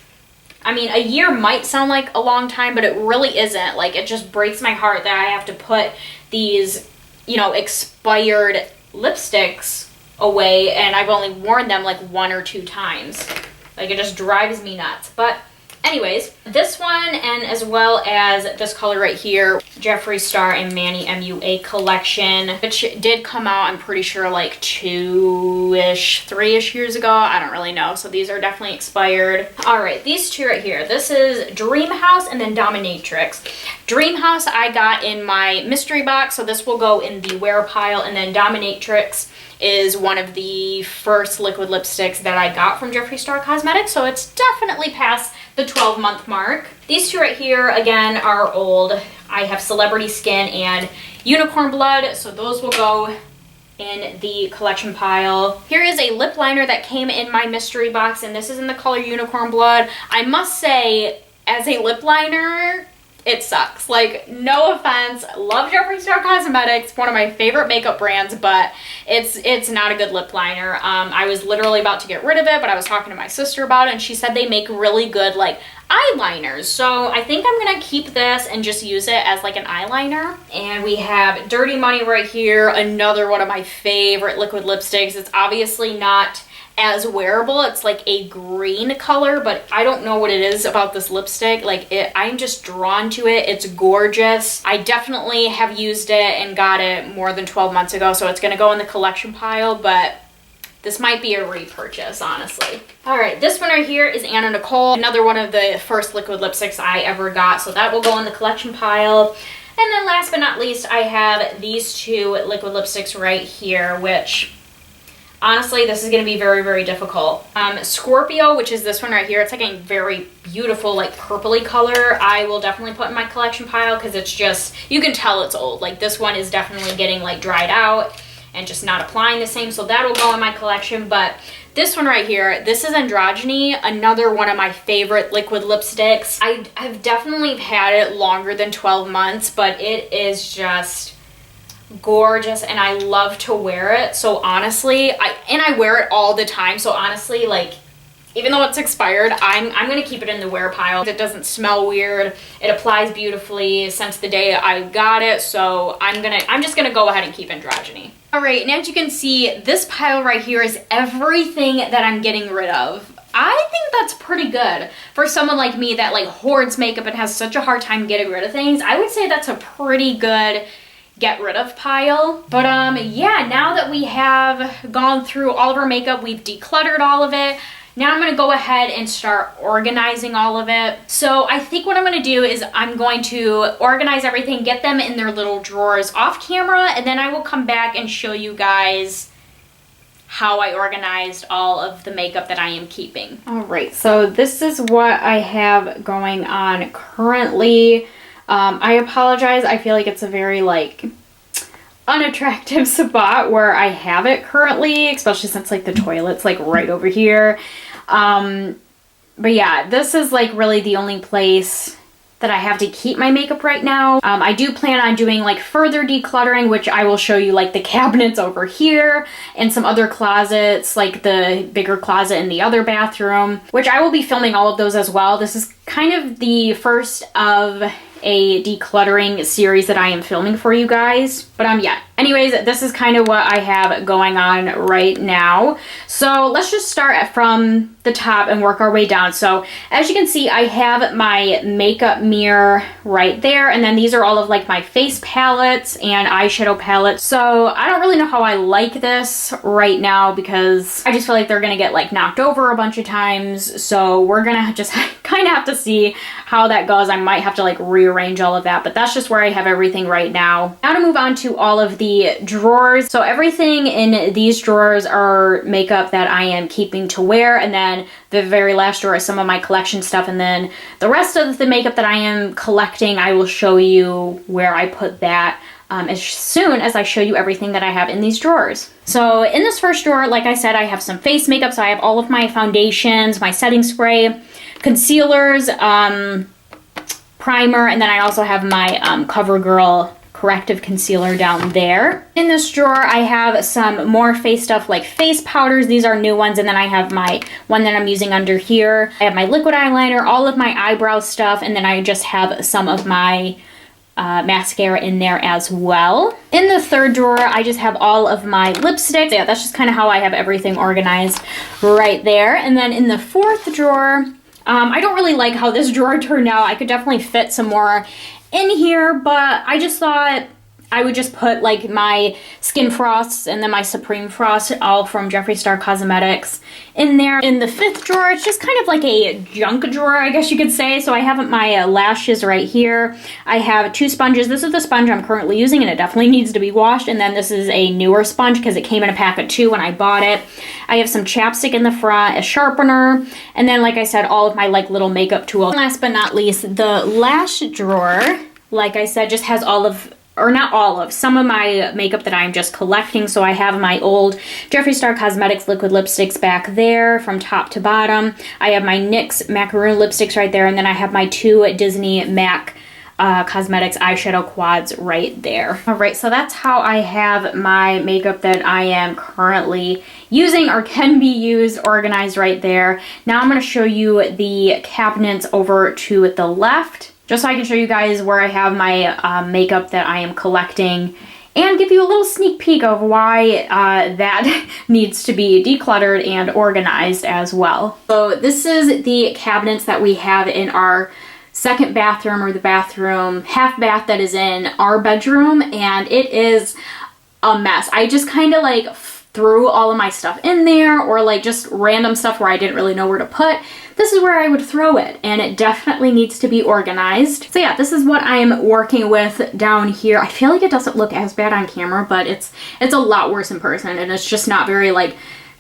I mean, a year might sound like a long time, but it really isn't. Like, it just breaks my heart that I have to put these, you know, expired lipsticks away, and I've only worn them like 1 or 2 times. Like, it just drives me nuts. But anyways, this one, and as well as this color right here, Jeffree Star and Manny MUA collection, which did come out, I'm pretty sure, like 2-ish, 3-ish years ago. I don't really know. So these are definitely expired. All right, these two right here. This is Dream House and then Dominatrix. Dream House I got in my mystery box, so this will go in the wear pile, and then Dominatrix is one of the first liquid lipsticks that I got from Jeffree Star Cosmetics, so it's definitely past the 12-month mark. These two right here, again, are old. I have Celebrity Skin and Unicorn Blood, so those will go in the collection pile. Here is a lip liner that came in my mystery box, and this is in the color Unicorn Blood. I must say, as a lip liner, it sucks. Like, no offense, love Jeffree Star Cosmetics, one of my favorite makeup brands, but it's not a good lip liner. I was literally about to get rid of it, but I was talking to my sister about it, and she said they make really good, like, eyeliners. So I think I'm gonna keep this and just use it as like an eyeliner. And we have Dirty Money right here, another one of my favorite liquid lipsticks. It's obviously not as wearable. It's like a green color, but I don't know what it is about this lipstick. Like, I'm just drawn to it. It's gorgeous. I definitely have used it and got it more than 12 months ago, so it's gonna go in the collection pile, but this might be a repurchase, honestly. All right, this one right here is Anna Nicole, another one of the first liquid lipsticks I ever got, so that will go in the collection pile. And then last but not least, I have these two liquid lipsticks right here, which honestly, this is gonna be very, very difficult. Scorpio, which is this one right here, it's like a very beautiful, like purpley color. I will definitely put in my collection pile because it's just, you can tell it's old. Like, this one is definitely getting like dried out and just not applying the same, so that'll go in my collection. But this one right here, this is Androgyny, another one of my favorite liquid lipsticks. I've definitely had it longer than 12 months, but it is just gorgeous and I love to wear it. So honestly, I wear it all the time, so honestly, like, even though it's expired, I'm gonna keep it in the wear pile. It doesn't smell weird. It applies beautifully since the day I got it, so I'm just gonna go ahead and keep Androgyny. All right, and as you can see, this pile right here is everything that I'm getting rid of. I think that's pretty good for someone like me that like hoards makeup and has such a hard time getting rid of things. I would say that's a pretty good get rid of pile. But yeah, now that we have gone through all of our makeup, we've decluttered all of it. Now I'm gonna go ahead and start organizing all of it. So I think what I'm gonna do is I'm going to organize everything, get them in their little drawers off camera, and then I will come back and show you guys how I organized all of the makeup that I am keeping. All right, so this is what I have going on currently. I apologize. I feel like it's a very like unattractive spot where I have it currently, especially since like the toilet's like right over here. But yeah, this is like really the only place that I have to keep my makeup right now. I do plan on doing like further decluttering, which I will show you like the cabinets over here and some other closets, like the bigger closet in the other bathroom, which I will be filming all of those as well. This is kind of the first of a decluttering series that I am filming for you guys. But yeah, anyways, this is kind of what I have going on right now. So let's just start from the top and work our way down. So as you can see, I have my makeup mirror right there. And then these are all of like my face palettes and eyeshadow palettes. So I don't really know how I like this right now because I just feel like they're gonna get like knocked over a bunch of times. So we're gonna just kind of have to see how that goes. I might have to like rearrange all of that, but that's just where I have everything right now. Now to move on to all of the drawers. So everything in these drawers are makeup that I am keeping to wear, and then the very last drawer is some of my collection stuff, and then the rest of the makeup that I am collecting, I will show you where I put that as soon as I show you everything that I have in these drawers. So in this first drawer, like I said, I have some face makeup. So I have all of my foundations, my setting spray, concealers, primer, and then I also have my CoverGirl corrective concealer down there. In this drawer, I have some more face stuff like face powders. These are new ones, and then I have my one that I'm using under here. I have my liquid eyeliner, all of my eyebrow stuff, and then I just have some of my mascara in there as well. In the third drawer, I just have all of my lipsticks. Yeah, that's just kind of how I have everything organized right there. And then in the fourth drawer, I don't really like how this drawer turned out. I could definitely fit some more in here, but I just thought I would just put like my Skin Frosts and then my Supreme Frost, all from Jeffree Star Cosmetics, in there. In the fifth drawer, it's just kind of like a junk drawer, I guess you could say. So I have my lashes right here. I have two sponges. This is the sponge I'm currently using, and it definitely needs to be washed. And then this is a newer sponge because it came in a pack of 2 when I bought it. I have some chapstick in the front, a sharpener, and then, like I said, all of my like little makeup tools. Last but not least, the lash drawer, like I said, just has all of, or not all of, some of my makeup that I'm just collecting. So I have my old Jeffree Star Cosmetics liquid lipsticks back there from top to bottom. I have my NYX macaroon lipsticks right there, and then I have my 2 Disney MAC Cosmetics eyeshadow quads right there. All right, so that's how I have my makeup that I am currently using or can be used organized right there. Now I'm going to show you the cabinets over to the left, just so I can show you guys where I have my makeup that I am collecting and give you a little sneak peek of why that needs to be decluttered and organized as well. So this is the cabinets that we have in our second bathroom, or the bathroom half bath that is in our bedroom, and it is a mess. I just kind of like threw all of my stuff in there, or like just random stuff where I didn't really know where to put. This is where I would throw it, and it definitely needs to be organized. So yeah, this is what I'm working with down here. I feel like it doesn't look as bad on camera, but it's a lot worse in person, and it's just not very like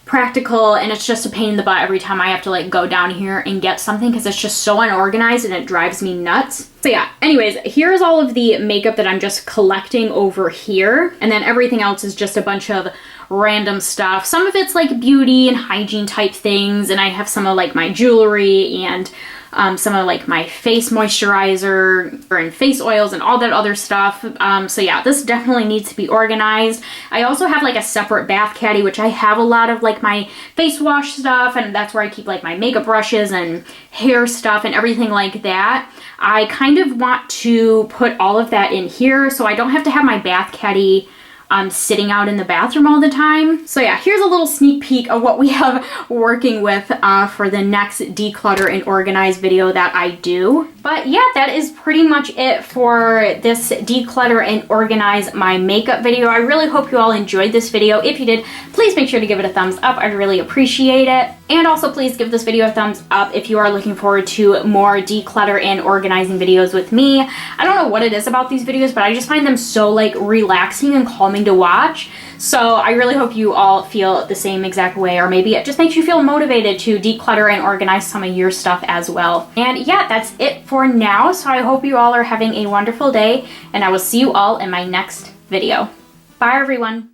practical, and it's just a pain in the butt every time I have to like go down here and get something because it's just so unorganized and it drives me nuts. So yeah, anyways, here's all of the makeup that I'm just collecting over here, and then everything else is just a bunch of random stuff. Some of it's like beauty and hygiene type things, and I have some of like my jewelry and some of like my face moisturizer and face oils and all that other stuff. So yeah, this definitely needs to be organized. I also have like a separate bath caddy, which I have a lot of like my face wash stuff, and that's where I keep like my makeup brushes and hair stuff and everything like that. I kind of want to put all of that in here so I don't have to have my bath caddy sitting out in the bathroom all the time. So yeah, here's a little sneak peek of what we have working with for the next declutter and organize video that I do. But yeah, that is pretty much it for this declutter and organize my makeup video. I really hope you all enjoyed this video. If you did, please make sure to give it a thumbs up. I'd really appreciate it. And also please give this video a thumbs up if you are looking forward to more declutter and organizing videos with me. I don't know what it is about these videos, but I just find them so like relaxing and calming interesting to watch. So I really hope you all feel the same exact way, or maybe it just makes you feel motivated to declutter and organize some of your stuff as well. And yeah, that's it for now. So I hope you all are having a wonderful day, and I will see you all in my next video. Bye everyone.